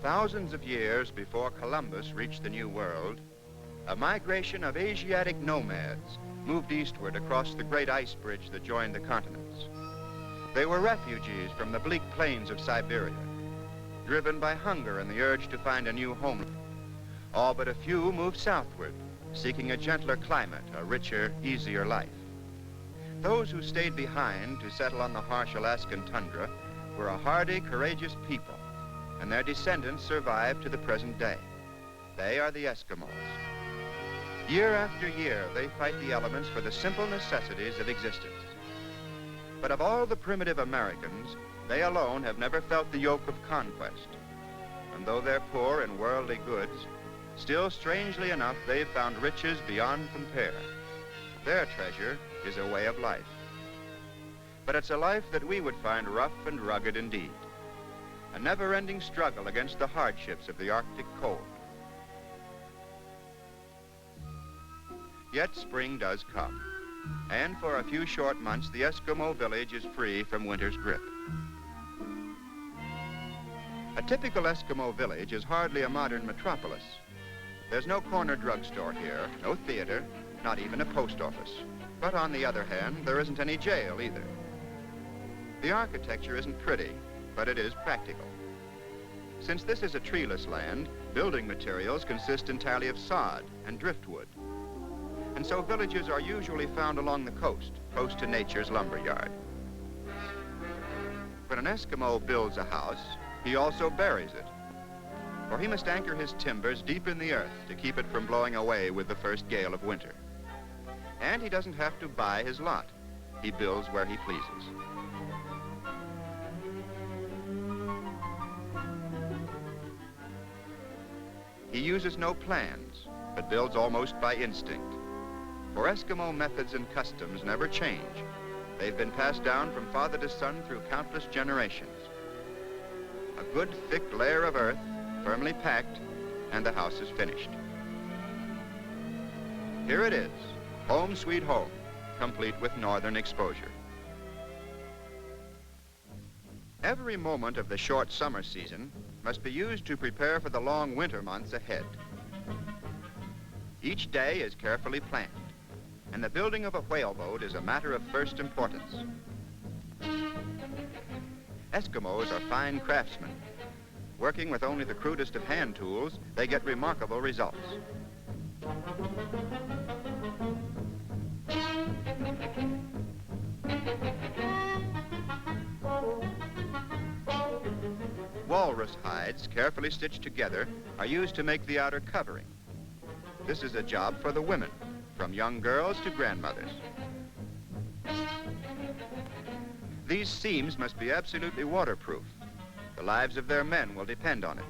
Thousands of years before Columbus reached the New World, a migration of Asiatic nomads moved eastward across the great ice bridge that joined the continents. They were refugees from the bleak plains of Siberia, driven by hunger and the urge to find a new homeland. All but a few moved southward, seeking a gentler climate, a richer, easier life. Those who stayed behind to settle on the harsh Alaskan tundra were a hardy, courageous people, and their descendants survive to the present day. They are the Eskimos. Year after year, they fight the elements for the simple necessities of existence. But of all the primitive Americans, they alone have never felt the yoke of conquest. And though they're poor in worldly goods, still, strangely enough, they've found riches beyond compare. Their treasure is a way of life. But it's a life that we would find rough and rugged indeed. A never-ending struggle against the hardships of the Arctic cold. Yet spring does come, and for a few short months, the Eskimo village is free from winter's grip. A typical Eskimo village is hardly a modern metropolis. There's no corner drugstore here, no theater, not even a post office. But on the other hand, there isn't any jail either. The architecture isn't pretty, but it is practical. Since this is a treeless land, building materials consist entirely of sod and driftwood. And so villages are usually found along the coast, close to nature's lumberyard. When an Eskimo builds a house, he also buries it, for he must anchor his timbers deep in the earth to keep it from blowing away with the first gale of winter. And he doesn't have to buy his lot. He builds where he pleases. He uses no plans, but builds almost by instinct. For Eskimo methods and customs never change. They've been passed down from father to son through countless generations. A good thick layer of earth, firmly packed, and the house is finished. Here it is, home sweet home, complete with northern exposure. Every moment of the short summer season must be used to prepare for the long winter months ahead. Each day is carefully planned, and the building of a whaleboat is a matter of first importance. Eskimos are fine craftsmen. Working with only the crudest of hand tools, they get remarkable results. Walrus hides, carefully stitched together, are used to make the outer covering. This is a job for the women, from young girls to grandmothers. These seams must be absolutely waterproof. The lives of their men will depend on it.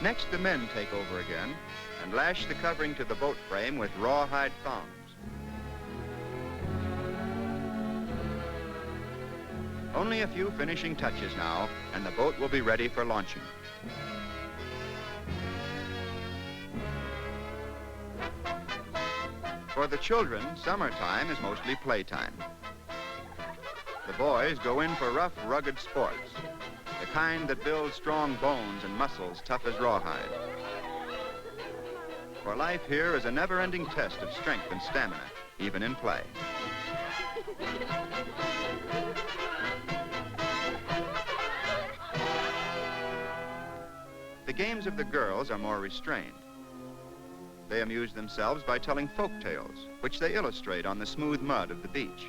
Next, the men take over again and lash the covering to the boat frame with rawhide thongs. Only a few finishing touches now, and the boat will be ready for launching. For the children, summertime is mostly playtime. The boys go in for rough, rugged sports, the kind that builds strong bones and muscles tough as rawhide. For life here is a never-ending test of strength and stamina, even in play. The games of the girls are more restrained. They amuse themselves by telling folk tales, which they illustrate on the smooth mud of the beach.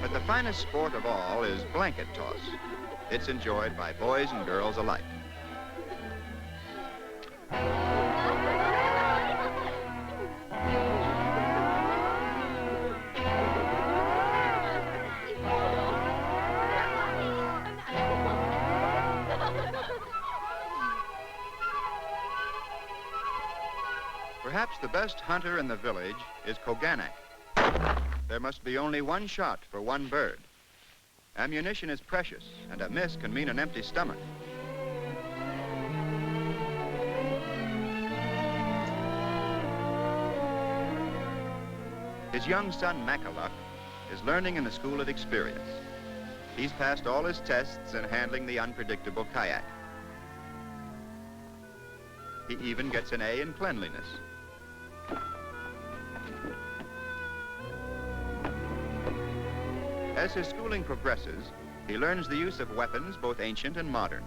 But the finest sport of all is blanket toss. It's enjoyed by boys and girls alike. Perhaps the best hunter in the village is Koganak. There must be only one shot for one bird. Ammunition is precious, and a miss can mean an empty stomach. His young son, Makaluk, is learning in the school of experience. He's passed all his tests in handling the unpredictable kayak. He even gets an A in cleanliness. As his schooling progresses, he learns the use of weapons, both ancient and modern.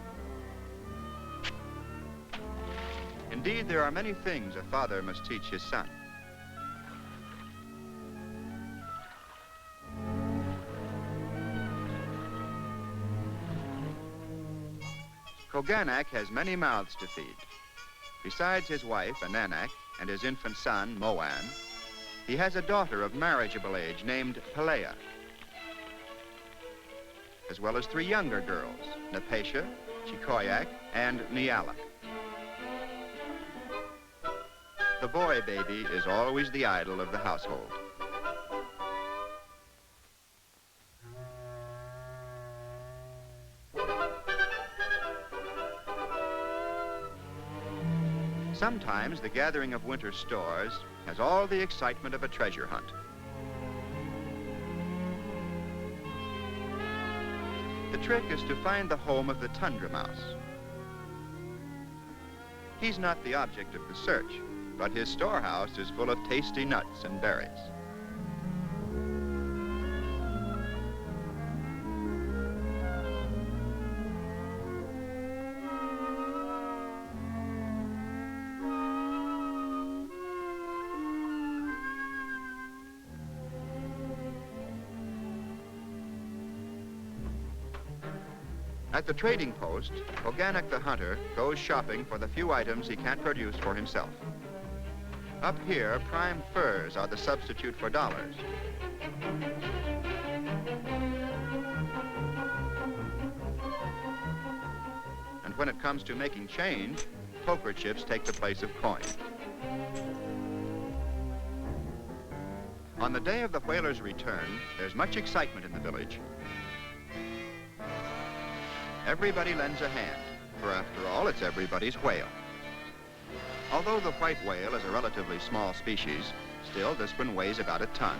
Indeed, there are many things a father must teach his son. Koganak has many mouths to feed. Besides his wife, Ananak, and his infant son, Moan, he has a daughter of marriageable age named Pelea, as well as 3 younger girls, Napesha, Chikoyak, and Nialak. The boy baby is always the idol of the household. Sometimes the gathering of winter stores has all the excitement of a treasure hunt. The trick is to find the home of the tundra mouse. He's not the object of the search, but his storehouse is full of tasty nuts and berries. At the trading post, Koganak the hunter goes shopping for the few items he can't produce for himself. Up here, prime furs are the substitute for dollars. And when it comes to making change, poker chips take the place of coin. On the day of the whaler's return, there's much excitement in the village. Everybody lends a hand, for after all, it's everybody's whale. Although the white whale is a relatively small species, still this one weighs about a ton,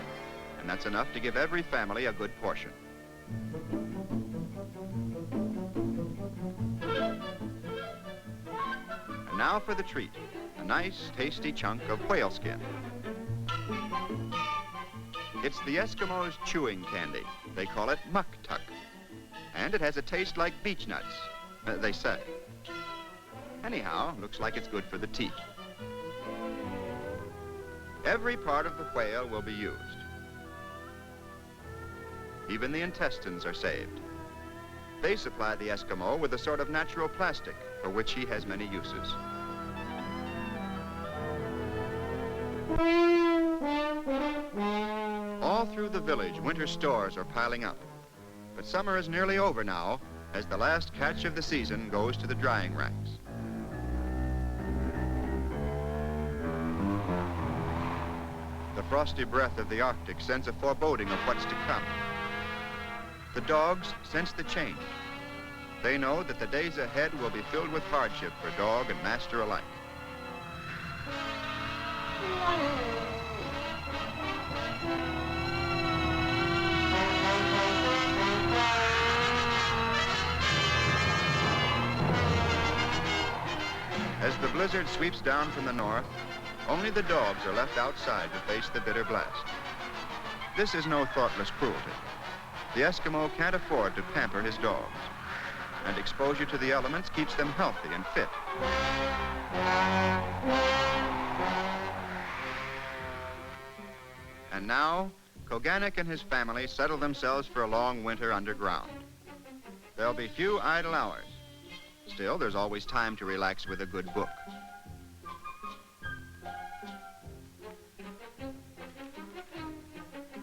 and that's enough to give every family a good portion. And now for the treat, a nice, tasty chunk of whale skin. It's the Eskimos' chewing candy. They call it muktuk. And it has a taste like beech nuts, they say. Anyhow, looks like it's good for the teeth. Every part of the whale will be used. Even the intestines are saved. They supply the Eskimo with a sort of natural plastic for which he has many uses. All through the village, winter stores are piling up. But summer is nearly over now, as the last catch of the season goes to the drying racks. The frosty breath of the Arctic sends a foreboding of what's to come. The dogs sense the change. They know that the days ahead will be filled with hardship for dog and master alike. blizzard sweeps down from the north, only the dogs are left outside to face the bitter blast. This is no thoughtless cruelty. The Eskimo can't afford to pamper his dogs, and exposure to the elements keeps them healthy and fit. And now, Koganek and his family settle themselves for a long winter underground. There'll be few idle hours. Still, there's always time to relax with a good book.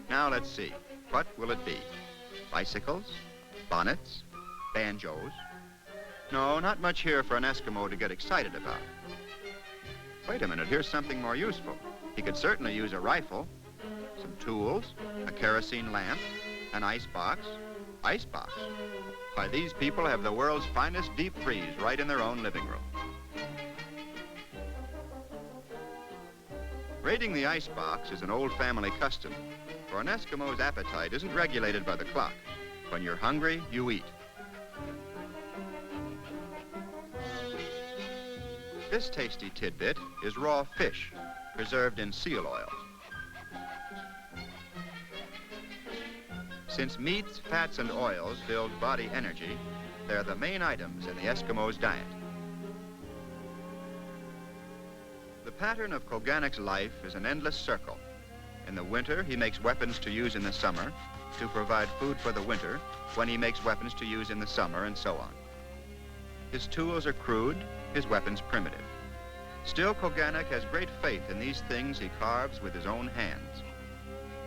Now let's see. What will it be? Bicycles? Bonnets? Banjos? No, not much here for an Eskimo to get excited about. Wait a minute, here's something more useful. He could certainly use a rifle, some tools, a kerosene lamp, an ice box. Ice box? Why, these people have the world's finest deep freeze right in their own living room. Raiding the ice box is an old family custom, for an Eskimo's appetite isn't regulated by the clock. When you're hungry, you eat. This tasty tidbit is raw fish, preserved in seal oil. Since meats, fats, and oils build body energy, they're the main items in the Eskimo's diet. The pattern of Koganek's life is an endless circle. In the winter, he makes weapons to use in the summer, to provide food for the winter, when he makes weapons to use in the summer, and so on. His tools are crude, his weapons primitive. Still, Koganek has great faith in these things he carves with his own hands.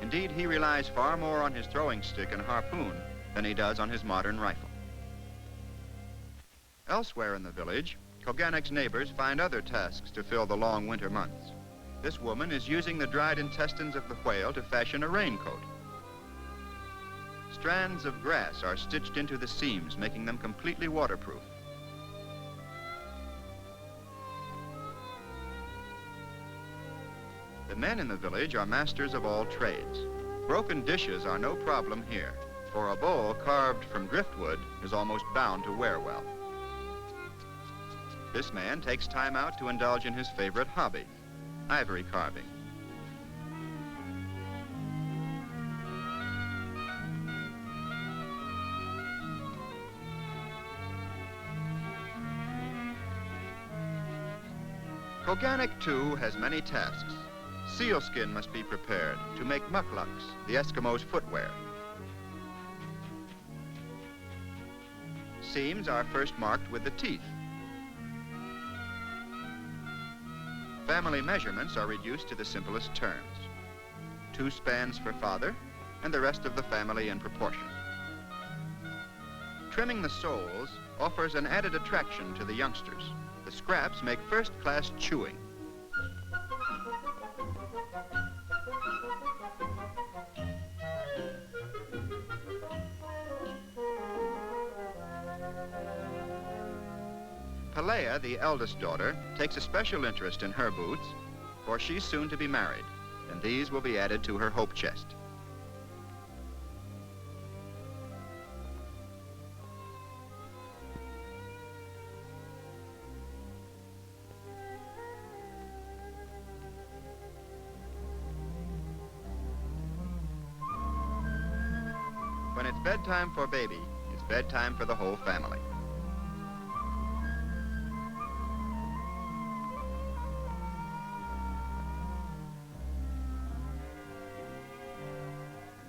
Indeed, he relies far more on his throwing stick and harpoon than he does on his modern rifle. Elsewhere in the village, Koganek's neighbors find other tasks to fill the long winter months. This woman is using the dried intestines of the whale to fashion a raincoat. Strands of grass are stitched into the seams, making them completely waterproof. The men in the village are masters of all trades. Broken dishes are no problem here, for a bowl carved from driftwood is almost bound to wear well. This man takes time out to indulge in his favorite hobby, ivory carving. Koganek, too, has many tasks. Sealskin must be prepared to make mucklucks, the Eskimo's footwear. Seams are first marked with the teeth. Family measurements are reduced to the simplest terms. 2 spans for father, and the rest of the family in proportion. Trimming the soles offers an added attraction to the youngsters. The scraps make first-class chewing. Pelea, the eldest daughter, takes a special interest in her boots, for she's soon to be married, and these will be added to her hope chest. When it's bedtime for baby, it's bedtime for the whole family.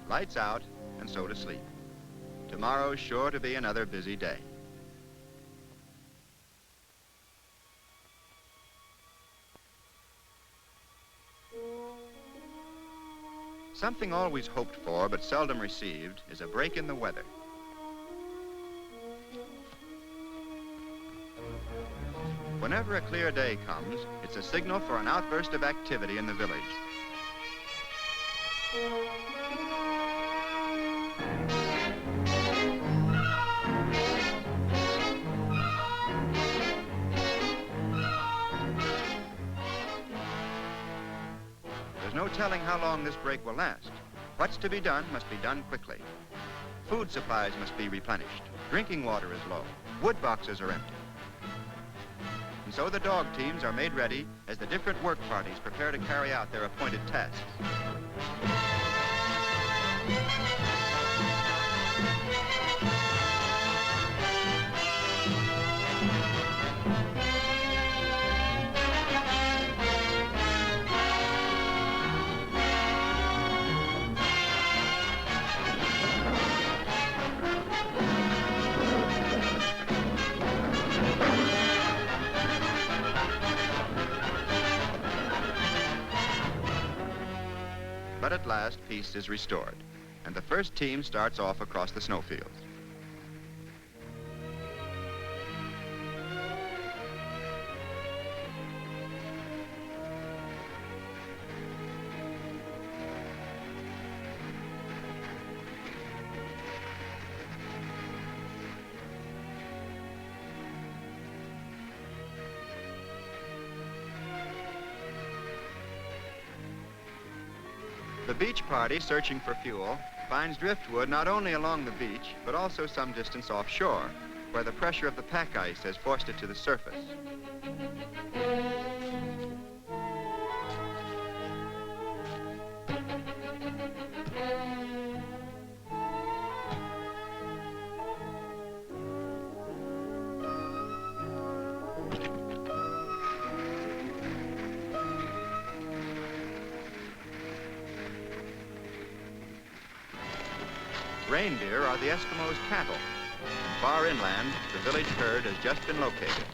Lights out, and so to sleep. Tomorrow's sure to be another busy day. Something always hoped for but seldom received is a break in the weather. Whenever a clear day comes, it's a signal for an outburst of activity in the village. No telling how long this break will last. What's to be done must be done quickly. Food supplies must be replenished. Drinking water is low. Wood boxes are empty. And so the dog teams are made ready as the different work parties prepare to carry out their appointed tasks. But at last, peace is restored, and the first team starts off across the snowfields. The beach party, searching for fuel, finds driftwood not only along the beach, but also some distance offshore, where the pressure of the pack ice has forced it to the surface. Reindeer are the Eskimos' cattle. And far inland, the village herd has just been located.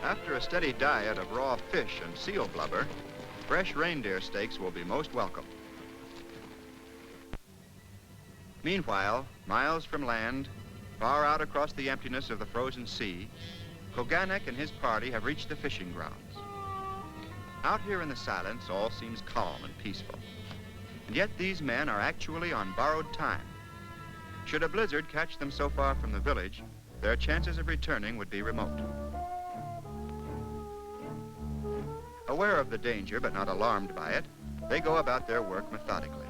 After a steady diet of raw fish and seal blubber, fresh reindeer steaks will be most welcome. Meanwhile, miles from land, far out across the emptiness of the frozen sea, Koganek and his party have reached the fishing grounds. Out here in the silence, all seems calm and peaceful. And yet these men are actually on borrowed time. Should a blizzard catch them so far from the village, their chances of returning would be remote. Aware of the danger, but not alarmed by it, they go about their work methodically.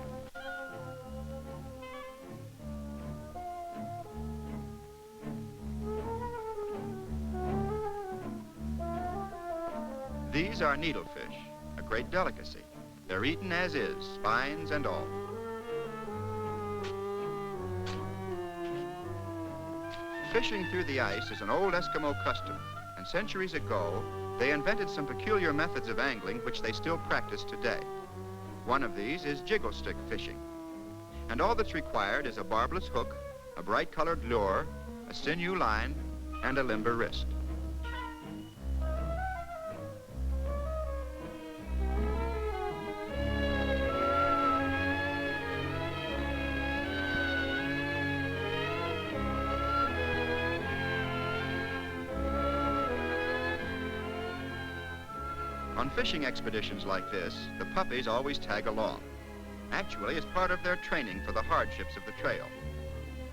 These are needlefish, a great delicacy. They're eaten as is, spines and all. Fishing through the ice is an old Eskimo custom, and centuries ago, they invented some peculiar methods of angling which they still practice today. One of these is jiggle stick fishing. And all that's required is a barbless hook, a bright-colored lure, a sinew line, and a limber wrist. On fishing expeditions like this, the puppies always tag along. Actually, it's part of their training for the hardships of the trail.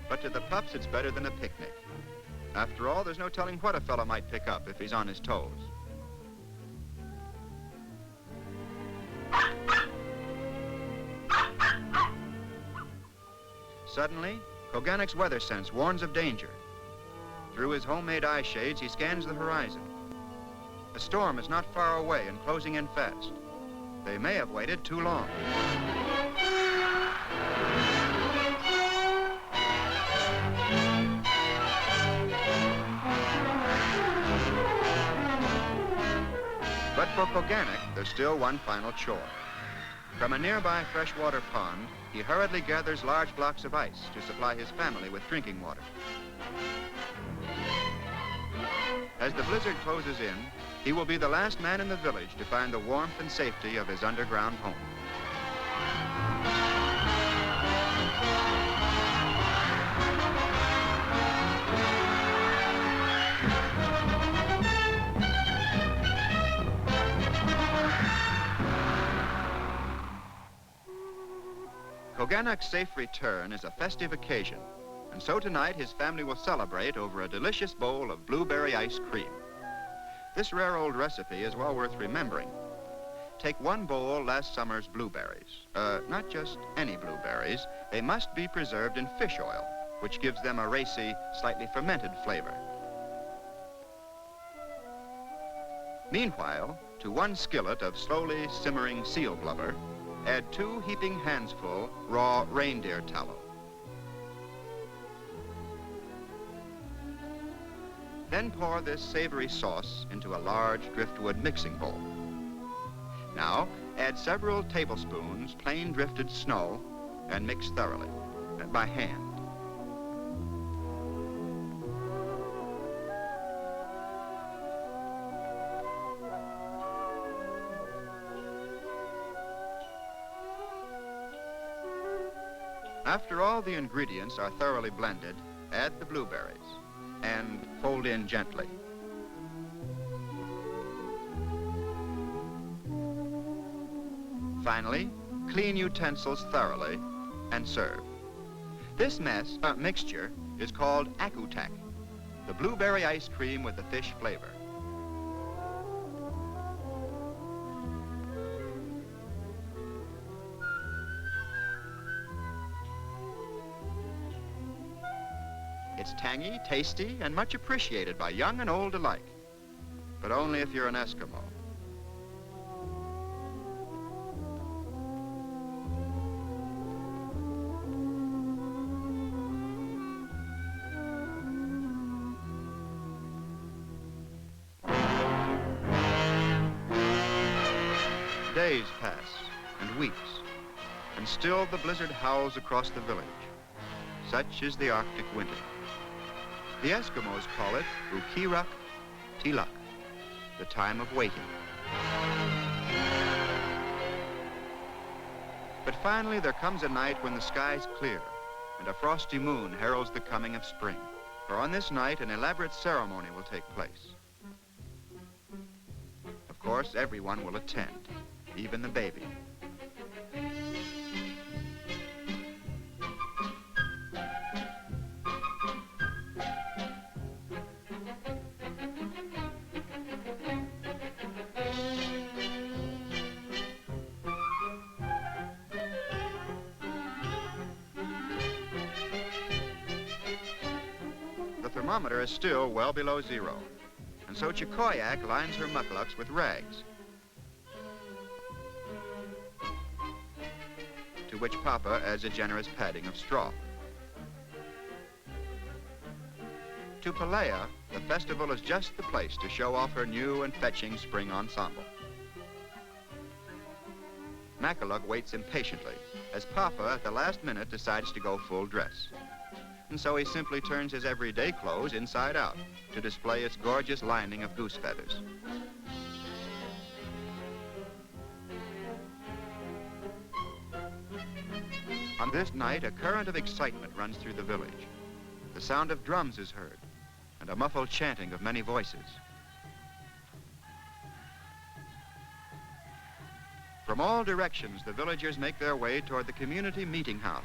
But to the pups, it's better than a picnic. After all, there's no telling what a fellow might pick up if he's on his toes. Suddenly, Koganek's weather sense warns of danger. Through his homemade eye shades, he scans the horizon. A storm is not far away and closing in fast. They may have waited too long. But for Koganek, there's still one final chore. From a nearby freshwater pond, he hurriedly gathers large blocks of ice to supply his family with drinking water. As the blizzard closes in, he will be the last man in the village to find the warmth and safety of his underground home. Koganuk's safe return is a festive occasion, and so tonight his family will celebrate over a delicious bowl of blueberry ice cream. This rare old recipe is well worth remembering. Take one bowl last summer's blueberries. Not just any blueberries. They must be preserved in fish oil, which gives them a racy, slightly fermented flavor. Meanwhile, to one skillet of slowly simmering seal blubber, add 2 heaping handsful raw reindeer tallow. Then pour this savory sauce into a large driftwood mixing bowl. Now, add several tablespoons plain drifted snow and mix thoroughly, by hand. After all the ingredients are thoroughly blended, add the blueberries and fold in gently. Finally, clean utensils thoroughly and serve. This mixture is called akutak, the blueberry ice cream with the fish flavor. It's tangy, tasty, and much appreciated by young and old alike, but only if you're an Eskimo. Days pass, and weeks, and still the blizzard howls across the village. Such is the Arctic winter. The Eskimos call it Ukirak Tilak, the time of waiting. But finally there comes a night when the sky's clear and a frosty moon heralds the coming of spring. For on this night an elaborate ceremony will take place. Of course, everyone will attend, even the baby. The thermometer is still well below zero, and so Chikoyak lines her mucklucks with rags, to which Papa adds a generous padding of straw. To Pelea, the festival is just the place to show off her new and fetching spring ensemble. Makaluk waits impatiently as Papa at the last minute decides to go full dress. And so he simply turns his everyday clothes inside out to display its gorgeous lining of goose feathers. On this night, a current of excitement runs through the village. The sound of drums is heard, and a muffled chanting of many voices. From all directions, the villagers make their way toward the community meeting house.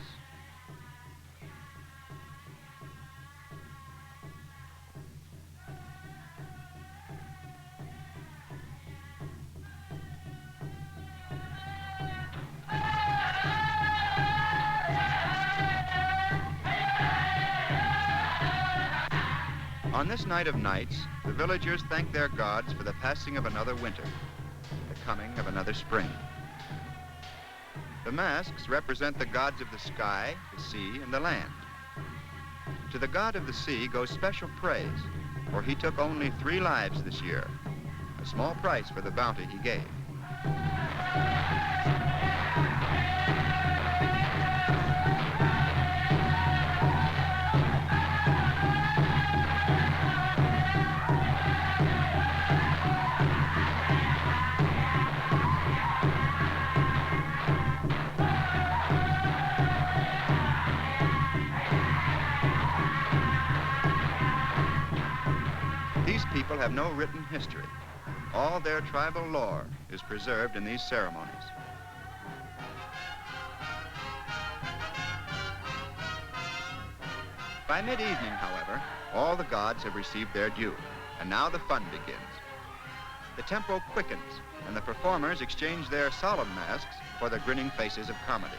On this night of nights, the villagers thank their gods for the passing of another winter, the coming of another spring. The masks represent the gods of the sky, the sea, and the land. To the god of the sea goes special praise, for he took only 3 lives this year, a small price for the bounty he gave. people have no written history. All their tribal lore is preserved in these ceremonies. By mid-evening, however, all the gods have received their due, and now the fun begins. The tempo quickens, and the performers exchange their solemn masks for the grinning faces of comedy.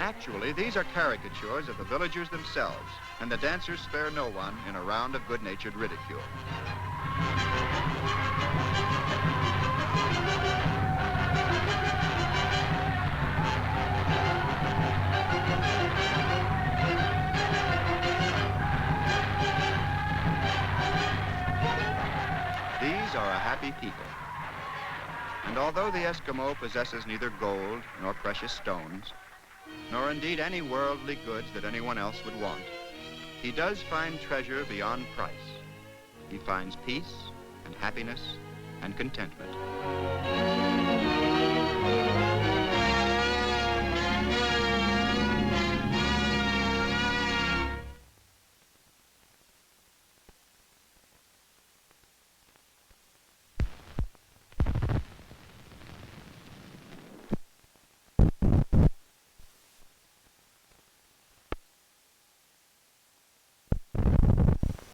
Actually, these are caricatures of the villagers themselves, and the dancers spare no one in a round of good-natured ridicule. These are a happy people. And although the Eskimo possesses neither gold nor precious stones, nor indeed any worldly goods that anyone else would want, he does find treasure beyond price. He finds peace and happiness and contentment.